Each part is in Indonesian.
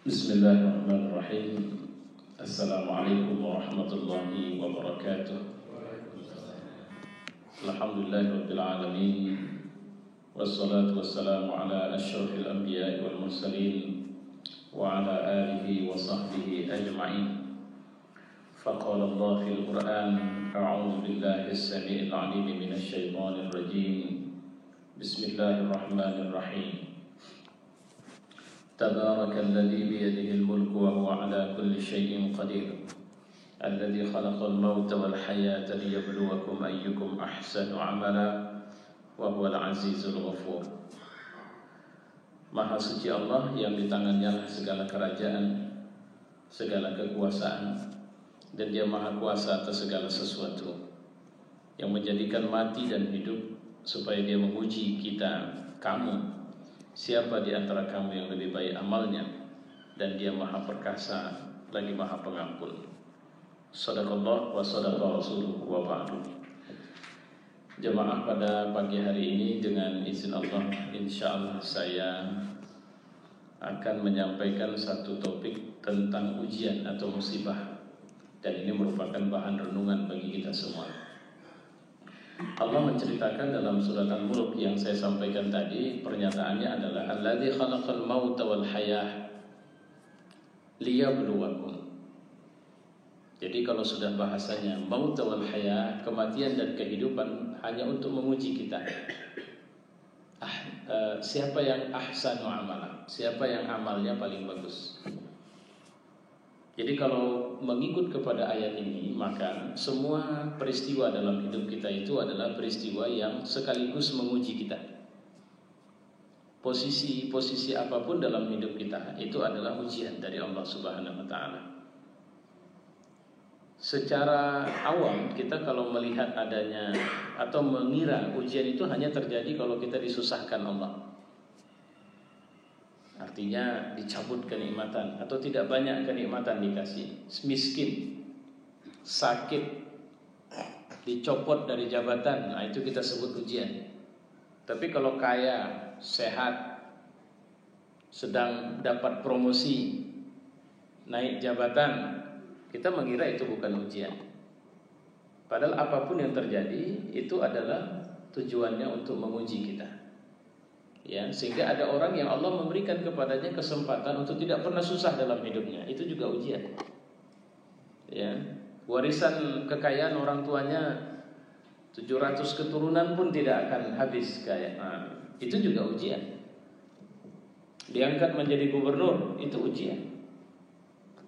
Bismillahirrahmanirrahim. Assalamualaikum warahmatullahi wabarakatuh. Alhamdulillahirabbil alamin. Wassalatu wassalamu ala asyrafil anbiya'i wal mursalin wa ala alihi wa sahbihi ajma'in. Faqala Allah fil Qur'an, a'udzu billahi as-sami'il 'alim minasy syaithanir rajim. Bismillahirrahmanirrahim. Tabarakalladzi biyadihi al-mulku wa huwa 'ala kulli syai'in qadir. Alladzi khalaqal mauta wal hayata liyabluwakum ayyukum ahsanu 'amala wa huwal 'azizul ghafur. Maha suci Allah yang di tangannya segala kerajaan, segala kekuasaan, dan Dia maha kuasa atas segala sesuatu, yang menjadikan mati dan hidup supaya Dia menguji kita, kamu. Siapa di antara kamu yang lebih baik amalnya, dan Dia maha perkasa lagi maha pengampun. Shadaqallah wa shadaqa rasuluhu wa ba'du. Jemaah, pada pagi hari ini dengan izin Allah, insyaallah saya akan menyampaikan satu topik tentang ujian atau musibah, dan ini merupakan bahan renungan bagi kita semua. Allah menceritakan dalam surat Al-Mulk yang saya sampaikan tadi, pernyataannya adalah alladzi khalaqal mauta wal hayah liyabluwakum. Jadi kalau sudah bahasanya maut wal hayah, kematian dan kehidupan, hanya untuk menguji kita. Siapa yang ahsanu amala, siapa yang amalnya paling bagus. Jadi kalau mengikut kepada ayat ini, maka semua peristiwa dalam hidup kita itu adalah peristiwa yang sekaligus menguji kita. Posisi apapun dalam hidup kita itu adalah ujian dari Allah Subhanahu wa taala. Secara awam kita kalau melihat adanya atau mengira ujian itu hanya terjadi kalau kita disusahkan Allah. Artinya dicabut kenikmatan atau tidak banyak kenikmatan dikasih, miskin, sakit, dicopot dari jabatan, nah itu kita sebut ujian. Tapi kalau kaya, sehat, sedang dapat promosi, naik jabatan, kita mengira itu bukan ujian. Padahal apapun yang terjadi itu adalah tujuannya untuk menguji kita. Ya, sehingga ada orang yang Allah memberikan kepadanya kesempatan untuk tidak pernah susah dalam hidupnya, itu juga ujian. Ya, warisan kekayaan orang tuanya 700 keturunan pun tidak akan habis kaya. Nah, itu juga ujian. Diangkat menjadi gubernur, itu ujian.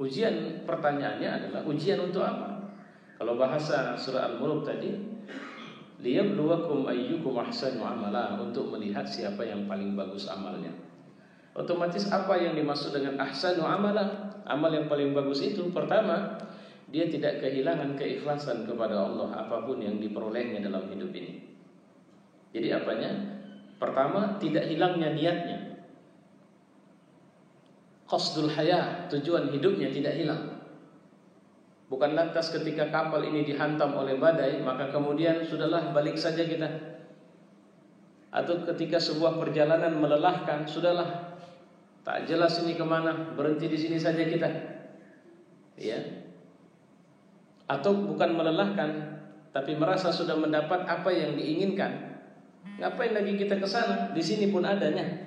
Ujian, pertanyaannya adalah ujian untuk apa? Kalau bahasa surah Al-Mulk tadi, liyabluwakum ayyukum ahsanu amala, untuk melihat siapa yang paling bagus amalnya. Otomatis apa yang dimaksud dengan ahsanu amala? Amal yang paling bagus itu, pertama, dia tidak kehilangan keikhlasan kepada Allah apapun yang diperolehnya dalam hidup ini. Jadi apanya? Pertama, tidak hilangnya niatnya. Qasdul hayah, tujuan hidupnya tidak hilang. Bukan lantas ketika kapal ini dihantam oleh badai, maka kemudian sudahlah balik saja kita. Atau ketika sebuah perjalanan melelahkan, sudahlah, tak jelas ini kemana, berhenti di sini saja kita. Ya. Atau bukan melelahkan, tapi merasa sudah mendapat apa yang diinginkan. Ngapain lagi kita ke sana? Di sini pun adanya.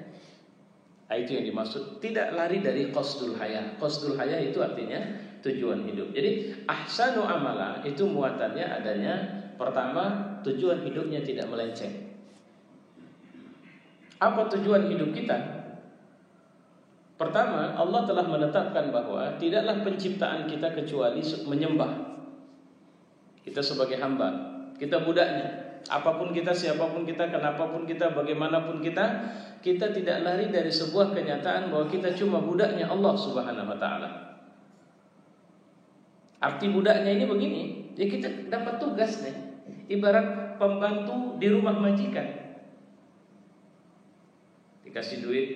Itu yang dimaksud tidak lari dari qasdul hayah. Qasdul hayah itu artinya tujuan hidup. Jadi ahsanu amala itu muatannya adanya, pertama, tujuan hidupnya tidak melenceng. Apa tujuan hidup kita? Pertama, Allah telah menetapkan bahwa tidaklah penciptaan kita kecuali menyembah. Kita sebagai hamba, kita budaknya. Apapun kita, siapapun kita, kenapapun kita, bagaimanapun kita tidak lari dari sebuah kenyataan bahwa kita cuma budaknya Allah Subhanahu wa taala. Arti budaknya ini begini, ya kita dapat tugas nih, ibarat pembantu di rumah majikan. Dikasih duit,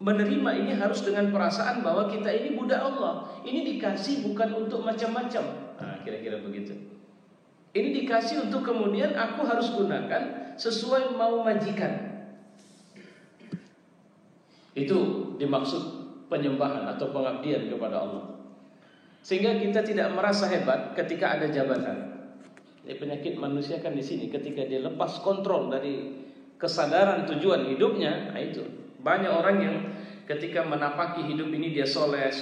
menerima ini harus dengan perasaan bahwa kita ini budak Allah. Ini dikasih bukan untuk macam-macam. Nah, kira-kira begitu. Ini dikasih untuk kemudian aku harus gunakan sesuai mau majikan. Itu dimaksud penyembahan atau pengabdian kepada Allah. Sehingga kita tidak merasa hebat ketika ada jabatan. Jadi penyakit manusia kan di sini, ketika dia lepas kontrol dari kesadaran tujuan hidupnya, nah itu. Banyak orang yang ketika menapaki hidup ini dia soleh,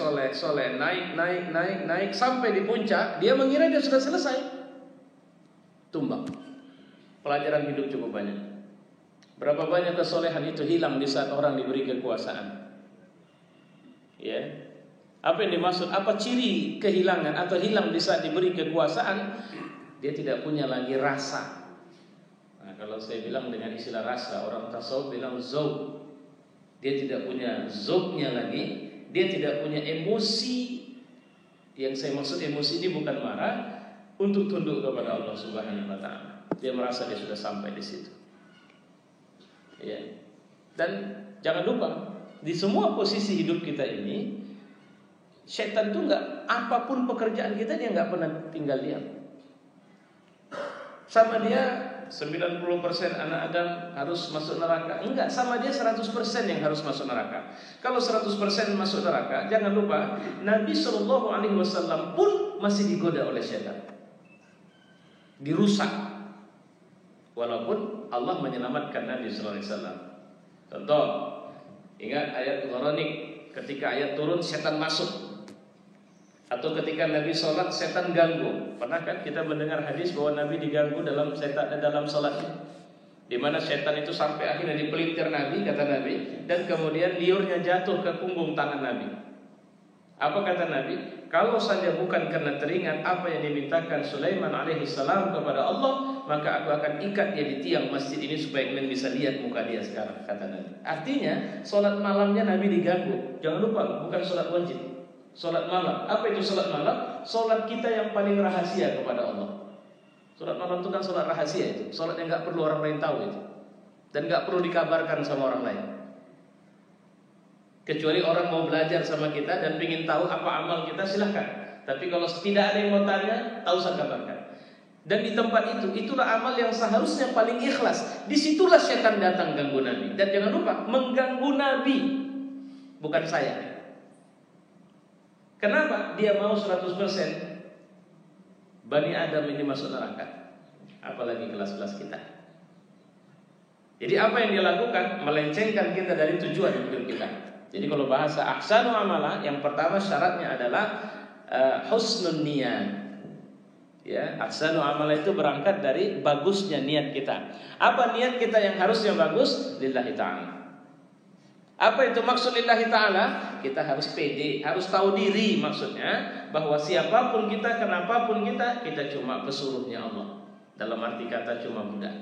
naik sampai di puncak, dia mengira dia sudah selesai. Tumbang. Pelajaran hidup cukup banyak. Berapa banyak kesolehan itu hilang di saat orang diberi kekuasaan. Ya. Apa yang dimaksud? Apa ciri kehilangan atau hilang di saat diberi kekuasaan? Dia tidak punya lagi rasa. Nah, kalau saya bilang dengan istilah rasa, orang tasawuf bilang zauq. Dia tidak punya zauqnya lagi. Dia tidak punya emosi. Yang saya maksud emosi ini bukan marah, untuk tunduk kepada Allah Subhanahu wa taala. Dia merasa dia sudah sampai di situ. Ya. Dan jangan lupa, di semua posisi hidup kita ini, setan itu enggak, apapun pekerjaan kita dia enggak pernah tinggal diam. Sama dia 90% anak Adam harus masuk neraka. Enggak, sama dia 100% yang harus masuk neraka. Kalau 100% masuk neraka, jangan lupa Nabi SAW pun masih digoda oleh setan, dirusak. Walaupun Allah menyelamatkan Nabi SAW. Contoh, ingat ayat Gharanik, ketika ayat turun setan masuk. Atau ketika Nabi sholat setan ganggu. Pernah kan kita mendengar hadis bahwa Nabi diganggu dalam sholatnya, di mana setan itu sampai akhirnya dipelintir Nabi, kata Nabi, dan kemudian liurnya jatuh ke punggung tangan Nabi. Apa kata Nabi? Kalau saja bukan karena teringat apa yang dimintakan Sulaiman alaihissalam kepada Allah, maka aku akan ikat dia di tiang masjid ini supaya kalian bisa lihat muka dia sekarang, kata Nabi. Artinya sholat malamnya Nabi diganggu. Jangan lupa, bukan sholat wajib, sholat malam. Apa itu sholat malam? Sholat kita yang paling rahasia kepada Allah. Sholat malam itu kan sholat rahasia itu. Sholat yang gak perlu orang lain tahu itu. Dan gak perlu dikabarkan sama orang lain. Kecuali orang mau belajar sama kita dan ingin tahu apa amal kita, silahkan. Tapi kalau tidak ada yang mau tanya, tak usah kabarkan. Dan di tempat itu, itulah amal yang seharusnya paling ikhlas. Disitulah setan datang ganggu Nabi. Dan jangan lupa, mengganggu Nabi, bukan saya. Kenapa? Dia mau 100% Bani Adam ini masuk neraka. Apalagi kelas-kelas kita. Jadi apa yang dia lakukan? Melencengkan kita dari tujuan hidup kita. Jadi kalau bahasa ahsanu amala, yang pertama syaratnya adalah husnun niyat. Ya, ahsanu amala itu berangkat dari bagusnya niat kita. Apa niat kita yang harusnya bagus? Lillahi ta'ala. Apa itu maksud lillahi ta'ala? Kita harus pede, harus tahu diri, maksudnya bahwa siapapun kita, kenapapun kita cuma pesuruhnya Allah. Dalam arti kata cuma budak.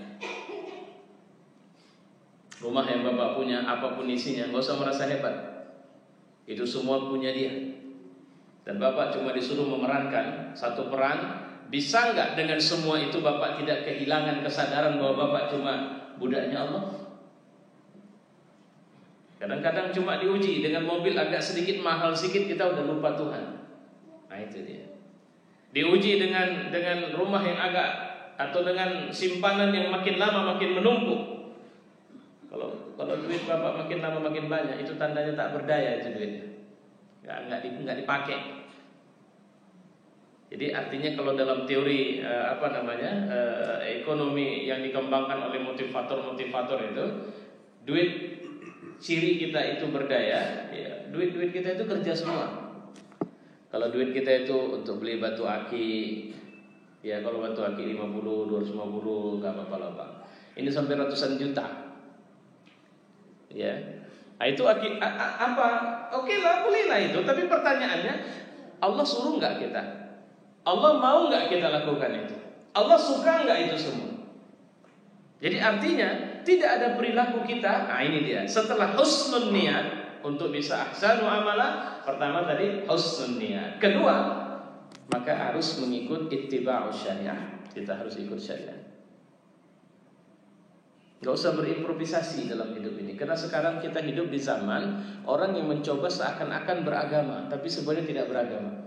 Rumah yang bapak punya, apapun isinya, gak usah merasa hebat. Itu semua punya dia. Dan bapak cuma disuruh memerankan satu peran. Bisa nggak dengan semua itu bapak tidak kehilangan kesadaran bahwa bapak cuma budaknya Allah? Kadang-kadang cuma diuji dengan mobil agak sedikit mahal sedikit, kita udah lupa Tuhan. Nah itu dia. Diuji dengan rumah yang agak, atau dengan simpanan yang makin lama makin menumpuk. Kalau duit bapak makin lama makin banyak, itu tandanya tak berdaya itu duitnya. Nggak dipakai. Jadi artinya kalau dalam teori ekonomi yang dikembangkan oleh motivator itu, duit ciri kita itu berdaya, ya, duit kita itu kerja semua. Kalau duit kita itu untuk beli batu aki, ya kalau batu aki 50, 250 gak apa-apa lah Pak. Ini sampai ratusan juta. Ya, nah, itu apa? Oke lah, bolehlah itu. Tapi pertanyaannya, Allah suruh nggak kita? Allah mau nggak kita lakukan itu? Allah suka nggak itu semua? Jadi artinya tidak ada perilaku kita. Nah ini dia. Setelah husnul niat untuk bisa ahsanu amala, pertama tadi husnul niat. Kedua, maka harus mengikut ittiba'us syariah. Kita harus ikut syariah. Gak usah berimprovisasi dalam hidup ini. Karena sekarang kita hidup di zaman orang yang mencoba seakan-akan beragama, tapi sebenarnya tidak beragama.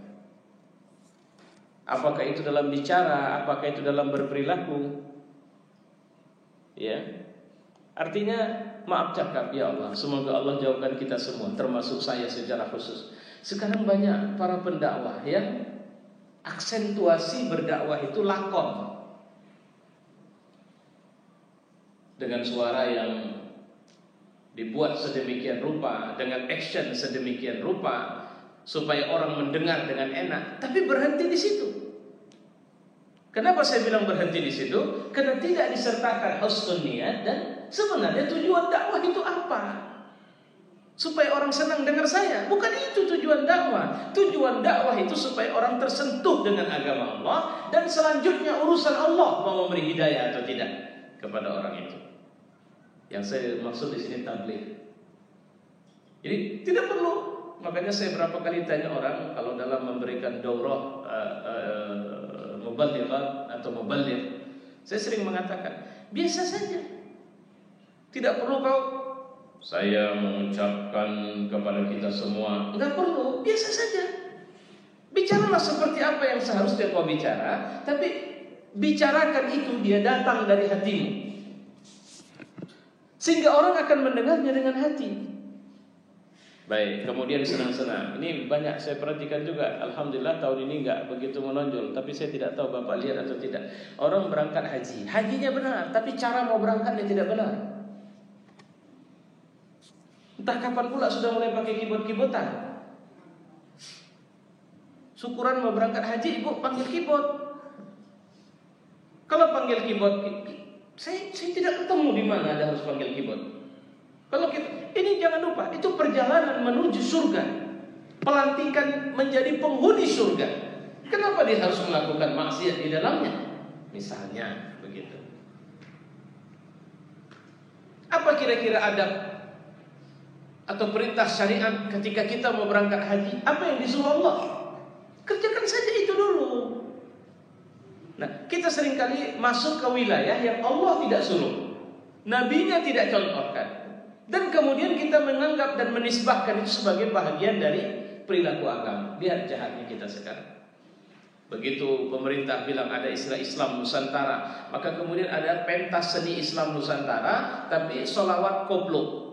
Apakah itu dalam bicara, apakah itu dalam berperilaku? Ya. Artinya maaf cakap, ya Allah. Semoga Allah jauhkan kita semua, termasuk saya secara khusus. Sekarang banyak para pendakwah yang aksentuasi berdakwah itu lakon, dengan suara yang dibuat sedemikian rupa, dengan action sedemikian rupa, supaya orang mendengar dengan enak, tapi berhenti di situ. Kenapa saya bilang berhenti di situ? Karena tidak disertakan husnul niat, dan sebenarnya tujuan dakwah itu apa? Supaya orang senang dengar saya. Bukan itu tujuan dakwah. Tujuan dakwah itu supaya orang tersentuh dengan agama Allah, dan selanjutnya urusan Allah mau memberi hidayah atau tidak kepada orang itu. Yang saya maksud di sini tabligh. Jadi tidak perlu. Makanya saya berapa kali tanya orang kalau dalam memberikan daurah muballighat atau muballigh, saya sering mengatakan biasa saja. Tidak perlu kau saya mengucapkan kepada kita semua, enggak perlu, biasa saja. Bicaralah seperti apa yang seharusnya kau bicara, tapi bicarakan itu dia datang dari hatimu, sehingga orang akan mendengarnya dengan hati. Baik, kemudian senang-senang. Ini banyak saya perhatikan juga. Alhamdulillah tahun ini enggak begitu menonjol, tapi saya tidak tahu Bapak lihat atau tidak. Orang berangkat haji, hajinya benar, tapi cara mau berangkatnya tidak benar. Entah kapan pula sudah mulai pakai keyboard-keyboardan. Syukuran mau berangkat haji, ibu panggil keyboard. Kalau panggil keyboard, saya tidak ketemu di mana ada harus panggil keyboard. Kalau kita, ini jangan lupa, itu perjalanan menuju surga, pelantikan menjadi penghuni surga. Kenapa dia harus melakukan maksiat di dalamnya? Misalnya begitu. Apa kira-kira adab atau perintah syariat ketika kita mau berangkat haji? Apa yang disuruh Allah? Kerjakan saja itu dulu. Nah, kita seringkali masuk ke wilayah yang Allah tidak suruh, Nabi-Nya tidak contohkan, dan kemudian kita menganggap dan menisbahkan itu sebagai bahagian dari perilaku agama. Lihat jahatnya kita sekarang. Begitu pemerintah bilang ada istilah Islam Nusantara, maka kemudian ada pentas seni Islam Nusantara, tapi sholawat koplo.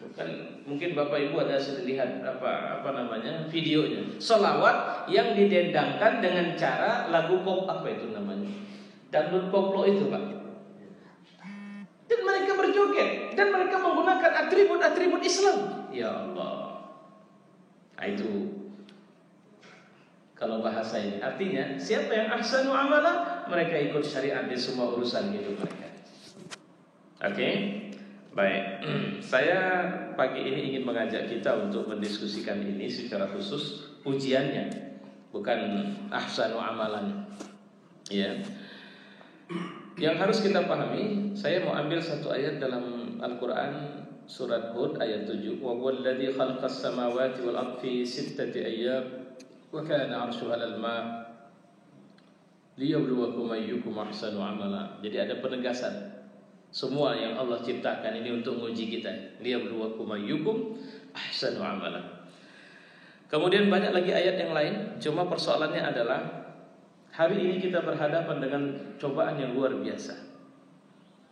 Bukan, mungkin Bapak Ibu ada sudah lihat apa namanya videonya. Sholawat yang didendangkan dengan cara lagu pop, apa itu namanya, dangdut koplo itu Pak. Dan mereka berjoget, dan mereka menggunakan atribut-atribut Islam. Ya Allah. Nah, itu kalau bahasa ini artinya siapa yang ahsanu amala, mereka ikut syariat di semua urusan hidup mereka. Oke? Baik. Saya pagi ini ingin mengajak kita untuk mendiskusikan ini secara khusus ujiannya, bukan ahsanu amalan. Ya. Yang harus kita pahami, saya mau ambil satu ayat dalam Al-Quran surat Hud ayat 7. Wa huwallazi khalaqas samawati wal ardi fi sittati ayyam wa kana 'arshuhu 'alal ma' liyabluwakum ayyukum ahsanu amala. Jadi ada penegasan. Semua yang Allah ciptakan ini untuk menguji kita. Liyabluwakum ayyukum ahsanu amala. Kemudian banyak lagi ayat yang lain, cuma persoalannya adalah hari ini kita berhadapan dengan cobaan yang luar biasa.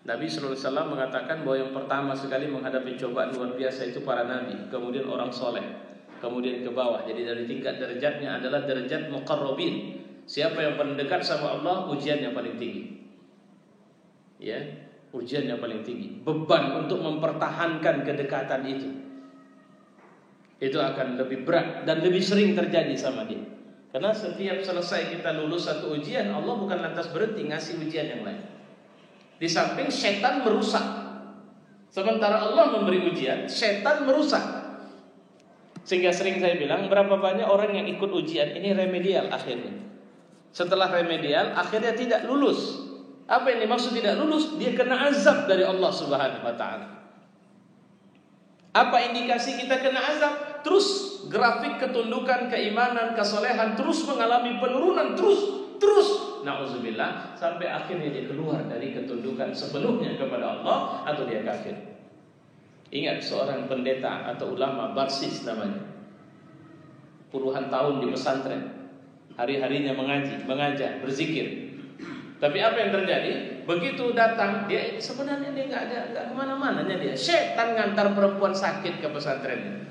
Nabi SAW mengatakan bahwa yang pertama sekali menghadapi cobaan luar biasa itu para nabi, kemudian orang soleh, kemudian ke bawah. Jadi dari tingkat derajatnya adalah derajat muqarrabin. Siapa yang paling dekat sama Allah, ujian yang paling tinggi. Ya, ujian yang paling tinggi. Beban untuk mempertahankan kedekatan itu akan lebih berat dan lebih sering terjadi sama dia. Karena setiap selesai kita lulus satu ujian, Allah bukan lantas berhenti ngasih ujian yang lain. Di samping setan merusak, sementara Allah memberi ujian, setan merusak. Sehingga sering saya bilang, berapa banyak orang yang ikut ujian ini remedial akhirnya. Setelah remedial, akhirnya tidak lulus. Apa yang dimaksud tidak lulus? Dia kena azab dari Allah Subhanahu wa ta'ala. Apa indikasi kita kena azab? Terus grafik ketundukan, keimanan, kesolehan terus mengalami penurunan, terus na'udzubillah, sampai akhirnya dia keluar dari ketundukan sepenuhnya kepada Allah atau dia kafir. Ingat seorang pendeta atau ulama Barsis namanya, puluhan tahun di pesantren, hari-harinya mengaji, mengajar, berzikir. Tapi apa yang terjadi? Begitu datang, dia sebenarnya dia nggak kemana-mananya dia. Setan ngantar perempuan sakit ke pesantren.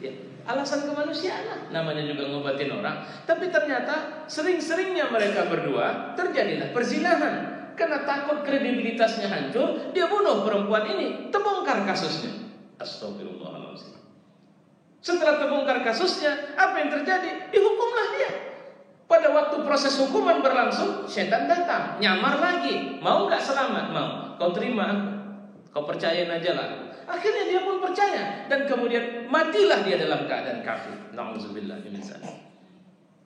Ya, alasan kemanusiaan lah, namanya juga ngobatin orang. Tapi ternyata sering-seringnya mereka berdua terjadilah perzinahan. Karena takut kredibilitasnya hancur, dia bunuh perempuan ini. Terbongkar kasusnya. Astagfirullahaladzim. Setelah terbongkar kasusnya, apa yang terjadi? Dihukumlah dia. Pada waktu proses hukuman berlangsung, setan datang, nyamar lagi. Mau gak selamat? Mau. Kau terima aku. Kau percayain aja lah. Akhirnya dia pun percaya. Dan kemudian matilah dia dalam keadaan kafir. Na'udzubillah min dzalik.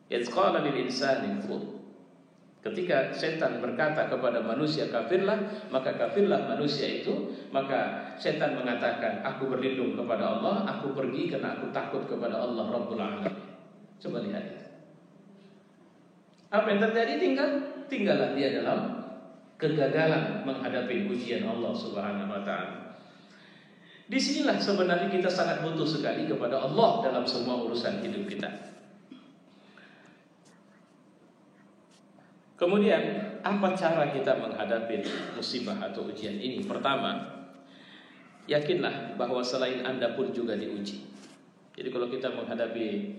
Idz qala lil insani kfur. Ketika setan berkata kepada manusia kafirlah, maka kafirlah manusia itu. Maka setan mengatakan, aku berlindung kepada Allah, aku pergi karena aku takut kepada Allah Rabbul Alamin. Coba lihat itu. Apa yang terjadi? Tinggallah dia dalam kegagalan menghadapi ujian Allah Subhanahu wa taala. Disinilah sebenarnya kita sangat butuh sekali kepada Allah dalam semua urusan hidup kita. Kemudian, apa cara kita menghadapi musibah atau ujian ini? Pertama, yakinlah bahwa selain Anda pun juga diuji. Jadi kalau kita menghadapi,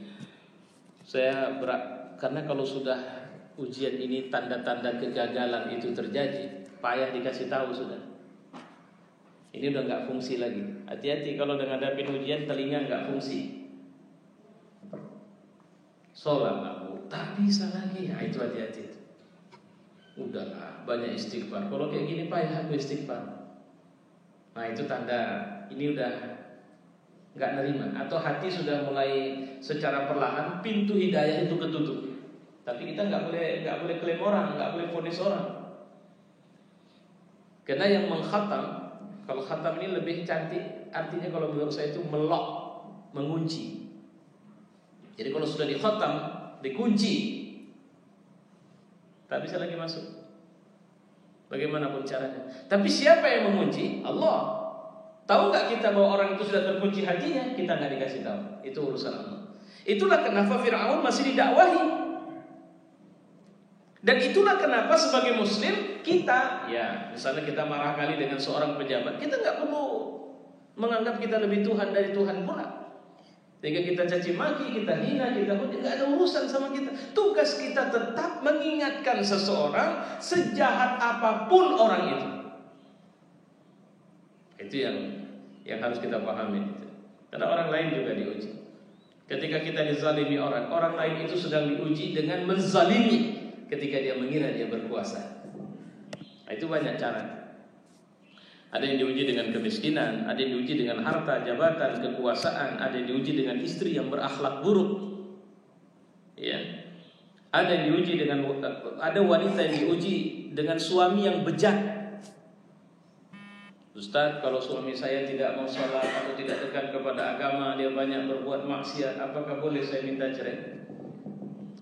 karena kalau sudah ujian ini tanda-tanda kegagalan itu terjadi, payah dikasih tahu sudah. Ini udah nggak fungsi lagi. Hati-hati kalau menghadapi ujian, telinga nggak fungsi. Sholat tak bisa lagi, nah itu hati-hati. Udahlah, banyak istighfar. Kalau kayak gini payah aku istighfar. Nah itu tanda ini udah nggak nerima. Atau hati sudah mulai secara perlahan pintu hidayah itu ketutup. Tapi kita nggak boleh klaim orang, nggak boleh vonis orang. Karena yang mengkhatam, kalau khatam ini lebih cantik, artinya kalau menurut saya itu melok, mengunci. Jadi kalau sudah dikhatam, dikunci, tak bisa lagi masuk. Bagaimanapun caranya. Tapi siapa yang mengunci? Allah. Tahu nggak kita bahwa orang itu sudah terkunci hatinya? Kita nggak dikasih tahu. Itu urusan Allah. Itulah kenapa Fir'aun masih didakwahi. Dan itulah kenapa sebagai Muslim kita, ya misalnya kita marah kali dengan seorang pejabat, kita nggak perlu menganggap kita lebih Tuhan dari Tuhan pula. Sehingga kita caci maki, kita hina, kita nggak ada urusan sama kita. Tugas kita tetap mengingatkan seseorang sejahat apapun orang itu. Itu yang harus kita pahami. Karena orang lain juga diuji. Ketika kita dizalimi orang lain itu sedang diuji dengan menzalimi. Ketika dia mengira dia berkuasa. Nah, itu banyak cara. Ada yang diuji dengan kemiskinan, ada yang diuji dengan harta, jabatan, kekuasaan, ada yang diuji dengan istri yang berakhlak buruk. Ya. Ada yang diuji dengan wanita yang diuji dengan suami yang bejat. Ustaz, kalau suami saya tidak mau sholat atau tidak dekat kepada agama, dia banyak berbuat maksiat, apakah boleh saya minta cerai?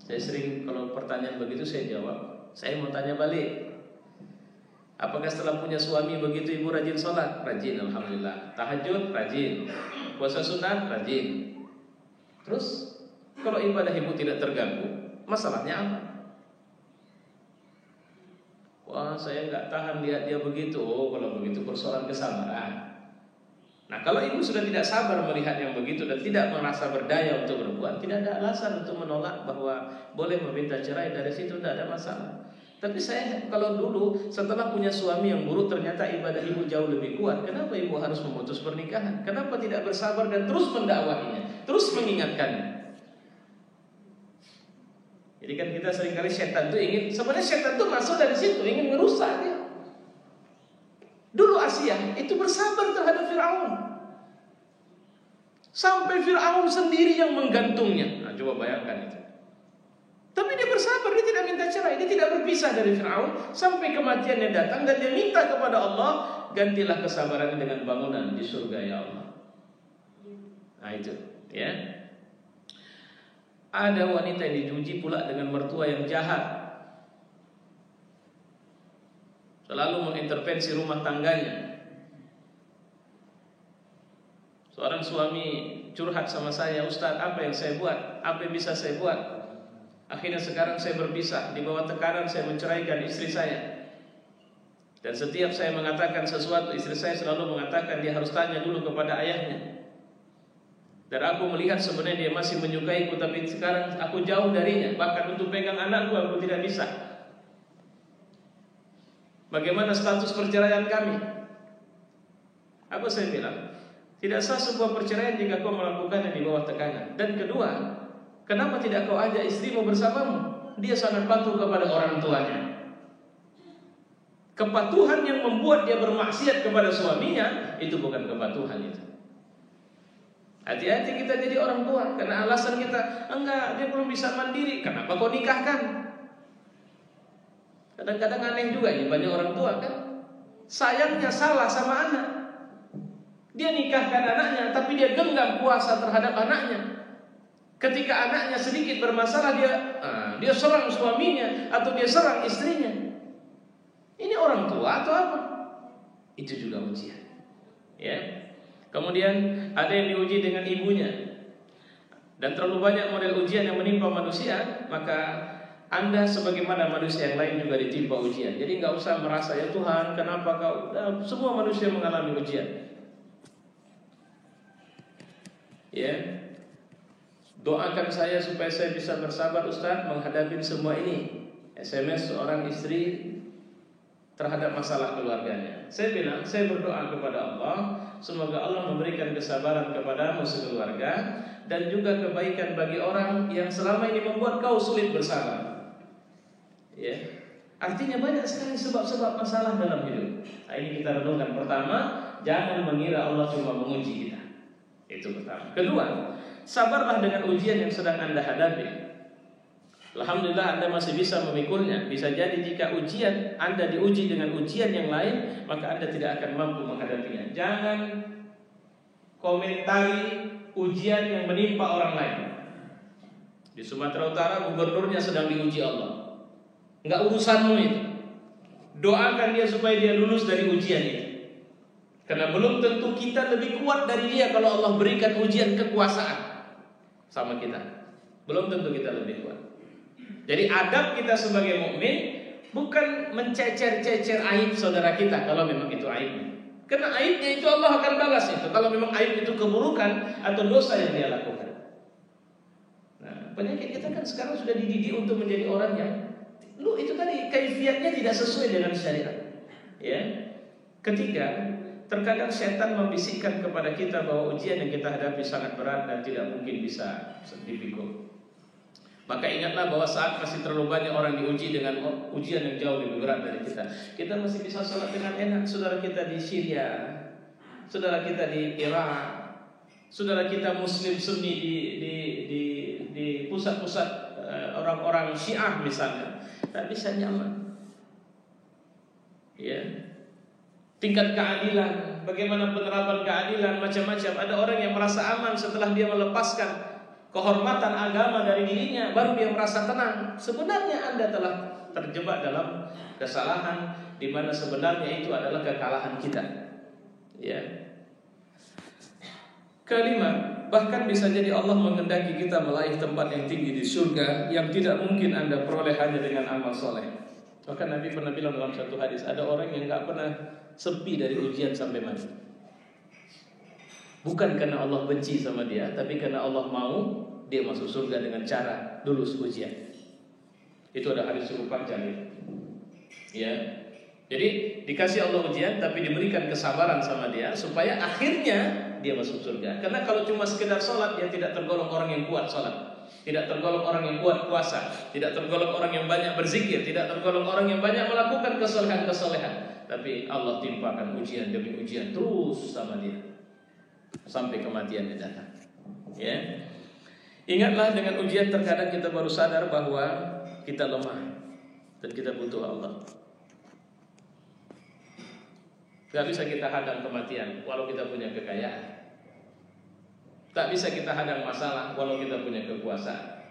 Saya sering kalau pertanyaan begitu saya jawab, saya mau tanya balik. Apakah setelah punya suami begitu ibu rajin sholat? Rajin, alhamdulillah. Tahajud, rajin. Puasa sunat, rajin. Terus kalau ibadah ibu tidak terganggu, masalahnya apa? Wah, saya nggak tahan lihat dia begitu. Oh, kalau begitu persoalan kesabaran. Nah, kalau ibu sudah tidak sabar melihat yang begitu dan tidak merasa berdaya untuk berbuat, tidak ada alasan untuk menolak bahwa boleh meminta cerai, dari situ tidak ada masalah. Tapi saya kalau dulu setelah punya suami yang buruk ternyata ibadah ibu jauh lebih kuat, kenapa ibu harus memutus pernikahan? Kenapa tidak bersabar dan terus mendakwahinya, terus mengingatkannya? Jadi kan kita seringkali setan itu sebenarnya setan itu masuk dari situ, ingin merusak dia. Dulu Asia itu bersabar terhadap Fir'aun. Sampai Fir'aun sendiri yang menggantungnya. Nah, coba bayangkan itu. Tapi dia bersabar, dia tidak minta cerai, dia tidak berpisah dari Fir'aun sampai kematiannya datang dan dia minta kepada Allah, gantilah kesabarannya dengan bangunan di surga ya Allah. Nah itu, ya. Ada wanita yang diuji pula dengan mertua yang jahat. Selalu mengintervensi rumah tangganya. Seorang suami curhat sama saya, Ustaz, apa yang saya buat? Apa yang bisa saya buat? Akhirnya sekarang saya berpisah, di bawah tekanan saya menceraikan istri saya. Dan setiap saya mengatakan sesuatu, istri saya selalu mengatakan dia harus tanya dulu kepada ayahnya. Dan aku melihat sebenarnya dia masih menyukaiku, tapi sekarang aku jauh darinya. Bahkan untuk pegang anakku aku tidak bisa. Bagaimana status perceraian kami? Apa saya bilang? Tidak sah sebuah perceraian jika kau melakukannya di bawah tekanan. Dan kedua, kenapa tidak kau ajak istrimu bersamamu? Dia sangat patuh kepada orang tuanya. Kepatuhan yang membuat dia bermaksiat kepada suaminya, itu bukan kepatuhan itu. Hati-hati kita jadi orang tua, karena alasan kita, enggak, dia belum bisa mandiri. Kenapa kau nikahkan? Kadang-kadang aneh juga ya, banyak orang tua kan sayangnya salah sama anak. Dia nikahkan anaknya, tapi dia genggam kuasa terhadap anaknya. Ketika anaknya sedikit bermasalah, dia serang suaminya atau dia serang istrinya. Ini orang tua atau apa? Itu juga ujian. Ya. Kemudian ada yang diuji dengan ibunya. Dan terlalu banyak model ujian yang menimpa manusia, maka Anda sebagaimana manusia yang lain juga ditimpa ujian. Jadi nggak usah merasa ya Tuhan, kenapa kau? Semua manusia mengalami ujian. Ya. Doakan saya supaya saya bisa bersabar Ustaz menghadapi semua ini. SMS seorang istri terhadap masalah keluarganya. Saya bilang, saya berdoa kepada Allah, semoga Allah memberikan kesabaran kepadamu sekeluarga dan juga kebaikan bagi orang yang selama ini membuat kau sulit bersabar. Ya, artinya banyak sekali sebab-sebab masalah dalam hidup. Nah, ini kita renungkan. Pertama, jangan mengira Allah cuma menguji kita. Itu pertama. Kedua, sabarlah dengan ujian yang sedang Anda hadapi. Alhamdulillah Anda masih bisa memikulnya. Bisa jadi jika ujian Anda diuji dengan ujian yang lain, maka Anda tidak akan mampu menghadapinya. Jangan komentari ujian yang menimpa orang lain. Di Sumatera Utara gubernurnya sedang diuji Allah. Enggak urusanmu itu. Doakan dia supaya dia lulus dari ujian itu. Karena belum tentu kita lebih kuat dari dia kalau Allah berikan ujian kekuasaan sama kita. Belum tentu kita lebih kuat. Jadi adab kita sebagai mukmin bukan mencecer-cecer aib saudara kita kalau memang itu aibnya. Karena aibnya itu Allah akan balas itu. Kalau memang aib itu keburukan atau dosa yang dia lakukan. Nah, penyakit kita kan sekarang sudah dididik untuk menjadi orang yang itu tadi kaifiatnya tidak sesuai dengan syariat. Ya. Ketiga, terkadang setan membisikkan kepada kita bahwa ujian yang kita hadapi sangat berat dan tidak mungkin bisa dipikul. Maka ingatlah bahwa saat masih terlalu banyak orang diuji dengan ujian yang jauh lebih berat dari kita. Kita masih bisa sholat dengan enak. Saudara kita di Syria, saudara kita di Irak, saudara kita Muslim Sunni di pusat-pusat orang-orang Syiah misalnya, tak bisa nyaman. Ya. Tingkat keadilan, bagaimana penerapan keadilan macam-macam. Ada orang yang merasa aman setelah dia melepaskan kehormatan agama dari dirinya, baru dia merasa tenang. Sebenarnya Anda telah terjebak dalam kesalahan di mana sebenarnya itu adalah kekalahan kita. Ya. Kelima, bahkan bisa jadi Allah menghendaki kita meraih tempat yang tinggi di surga yang tidak mungkin Anda peroleh hanya dengan amal soleh. Bahkan Nabi pernah bilang dalam satu hadis, ada orang yang nggak pernah sepi dari ujian sampai mati. Bukan karena Allah benci sama dia, tapi karena Allah mau dia masuk surga dengan cara lulus ujian. Itu ada hadis cukup panjang ya. Jadi dikasih Allah ujian, tapi diberikan kesabaran sama dia supaya akhirnya dia masuk surga. Karena kalau cuma sekedar sholat, dia tidak tergolong orang yang kuat sholat, tidak tergolong orang yang kuat puasa, tidak tergolong orang yang banyak berzikir, tidak tergolong orang yang banyak melakukan kesolehan-kesolehan. Tapi Allah timpakan ujian demi ujian terus sama dia sampai kematiannya datang. Ya, ingatlah dengan ujian terkadang kita baru sadar bahwa kita lemah dan kita butuh Allah. Gak bisa kita hadang kematian walau kita punya kekayaan. Tak bisa kita hadang masalah walau kita punya kekuasaan.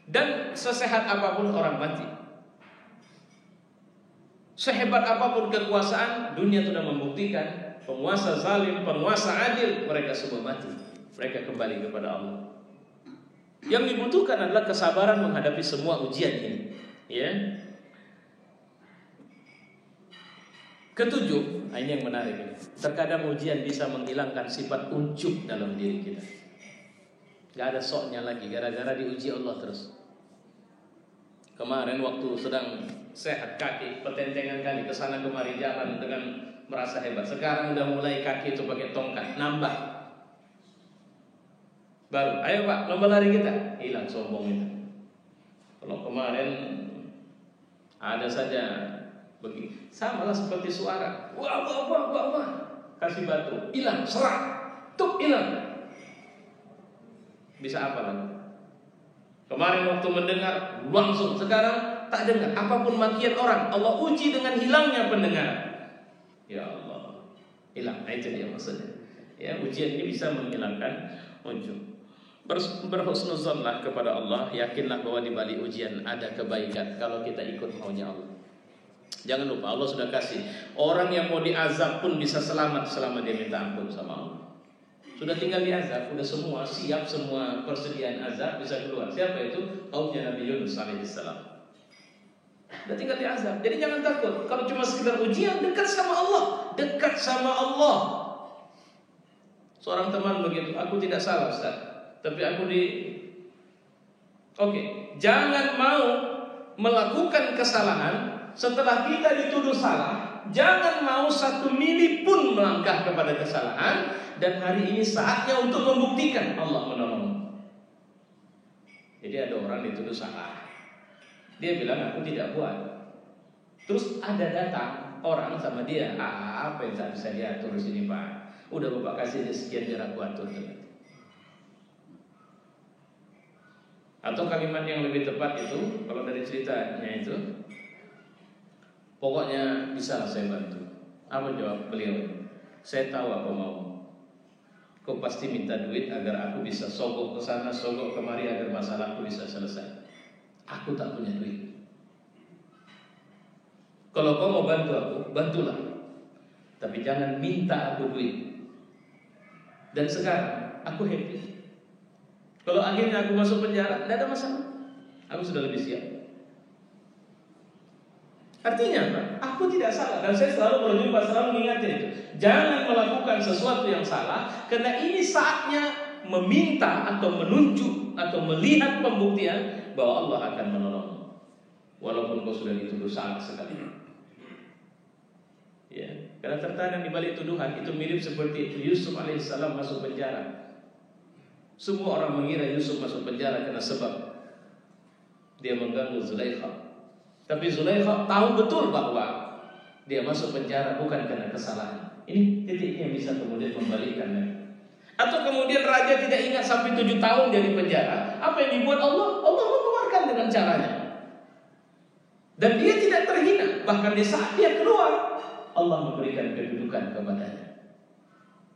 Dan sesehat apapun orang mati, sehebat apapun kekuasaan, dunia sudah membuktikan penguasa zalim, penguasa adil, mereka semua mati. Mereka kembali kepada Allah. Yang dibutuhkan adalah kesabaran menghadapi semua ujian ini. Ya. Ketujuh, ini yang menarik ini. Terkadang ujian bisa menghilangkan sifat ujub dalam diri kita. Gak ada soknya lagi, gara-gara diuji Allah terus. Kemarin waktu sedang sehat kaki, petentengan kali kesana kemari jalan dengan merasa hebat. Sekarang udah mulai kaki itu pakai tongkat, nambah. Baru, ayo Pak, lomba lari kita. Hilang sombong itu. Kalau kemarin ada saja begini, sama lah seperti suara. Wah, kasih batu, hilang, serak, tuk hilang. Bisa apa lagi? Kemarin waktu mendengar langsung, sekarang tak dengar. Apapun makian orang, Allah uji dengan hilangnya pendengaran. Ya Allah, hilang. Nah, itu dia maksudnya. Ya, ujian ini bisa menghilangkan ujub. Berhusnuzonlah kepada Allah, yakinlah bahwa di balik ujian ada kebaikan kalau kita ikut maunya Allah. Jangan lupa Allah sudah kasih. Orang yang mau diazab pun bisa selamat selama dia minta ampun sama Allah. Sudah tinggal diazab, sudah semua siap, semua persediaan azab bisa keluar. Siapa itu? Kaumnya Nabi Yunus alaihissalam. Sudah tinggal diazab. Jadi jangan takut. Kalau cuma sekedar ujian, dekat sama Allah, dekat sama Allah. Seorang teman begitu, aku tidak salah Ustaz, tapi aku Oke, jangan mau melakukan kesalahan setelah kita dituduh salah. Jangan mau 1 mili pun melangkah kepada kesalahan. Dan hari ini saatnya untuk membuktikan Allah menolong. Jadi ada orang dituduh salah, dia bilang aku tidak buat. Terus ada datang orang sama dia, apa yang tak bisa diatur di sini Pak? Udah Bapak kasih dia sekian biar aku atur. Atau kalimat yang lebih tepat itu, kalau dari ceritanya itu, pokoknya bisa saya bantu. Apa jawab beliau? Saya tahu apa mau. Kau pasti minta duit agar aku bisa sogok ke sana, sogok kemari agar masalahku bisa selesai. Aku tak punya duit. Kalau kau mau bantu aku, bantulah. Tapi jangan minta aku duit. Dan sekarang aku happy. Kalau akhirnya aku masuk penjara, tidak ada masalah. Aku sudah lebih siap. Artinya apa? Aku tidak salah. Dan saya selalu berjumpa, selalu mengingatkan itu. Jangan melakukan sesuatu yang salah, karena ini saatnya meminta atau menunjuk atau melihat pembuktian bahwa Allah akan menolong. Walaupun kau sudah dituduh salah sekali. Ya, karena terkadang di balik tuduhan itu mirip seperti Yusuf alaihissalam masuk penjara. Semua orang mengira Yusuf masuk penjara karena sebab dia mengganggu Zulaikha. Tapi Zulaikha tahu betul bahwa dia masuk penjara bukan karena kesalahan. Ini titiknya yang bisa kemudian membalikkan. Atau kemudian raja tidak ingat sampai 7 tahun dia di penjara. Apa yang dibuat Allah? Allah mengeluarkan dengan caranya. Dan dia tidak terhina. Bahkan di saat dia keluar, Allah memberikan kedudukan kepadanya.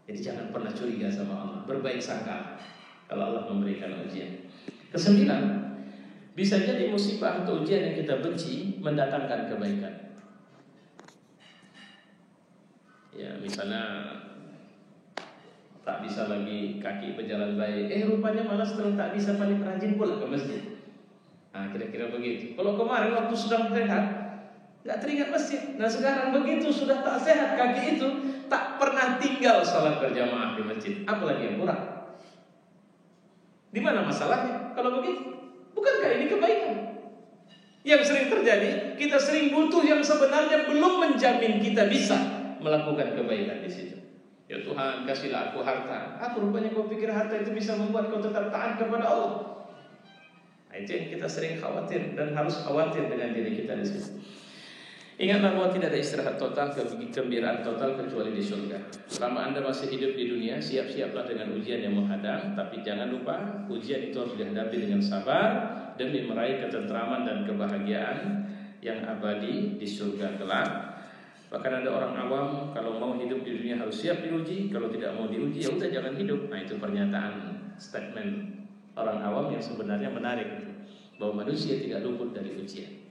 Jadi jangan pernah curiga sama Allah. Berbaik sangka kalau Allah memberikan ujian. Kesembilan, bisa jadi musibah atau ujian yang kita benci mendatangkan kebaikan. Ya, misalnya tak bisa lagi kaki berjalan baik. Rupanya malah setelah tak bisa paling rajin pula ke masjid. Nah, kira-kira begitu. Kalau kemarin waktu sudah sehat, nggak teringat masjid. Nah sekarang begitu sudah tak sehat kaki itu, tak pernah tinggal salat berjamaah di masjid. Apalagi yang kurang. Di mana masalahnya? Kalau begitu, bukankah ini kebaikan? Yang sering terjadi, kita sering butuh yang sebenarnya belum menjamin kita bisa melakukan kebaikan di situ. Ya Tuhan, kasihlah aku harta. Aku rupanya kau pikir harta itu bisa membuat kau tetap taat kepada Allah. Nah, itu yang kita sering khawatir dan harus khawatir dengan diri kita di situ. Ingatlah bahwa tidak ada istirahat total, kegembiraan total kecuali di surga. Selama Anda masih hidup di dunia, siap-siaplah dengan ujian yang menghadang. Tapi jangan lupa, ujian itu harus dihadapi dengan sabar demi meraih ketentraman dan kebahagiaan yang abadi di surga kelak. Bahkan ada orang awam, kalau mau hidup di dunia harus siap diuji. Kalau tidak mau diuji, ya udah jangan hidup. Nah, itu pernyataan, statement orang awam yang sebenarnya menarik, bahwa manusia tidak luput dari ujian.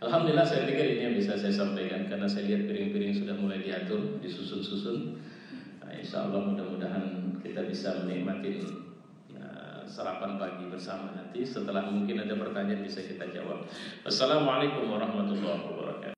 Alhamdulillah, saya pikir ini yang bisa saya sampaikan, karena saya lihat piring-piring sudah mulai diatur, disusun-susun. Nah, insya Allah mudah-mudahan kita bisa menikmati sarapan pagi bersama nanti. Setelah mungkin ada pertanyaan bisa kita jawab. Wassalamualaikum warahmatullahi wabarakatuh.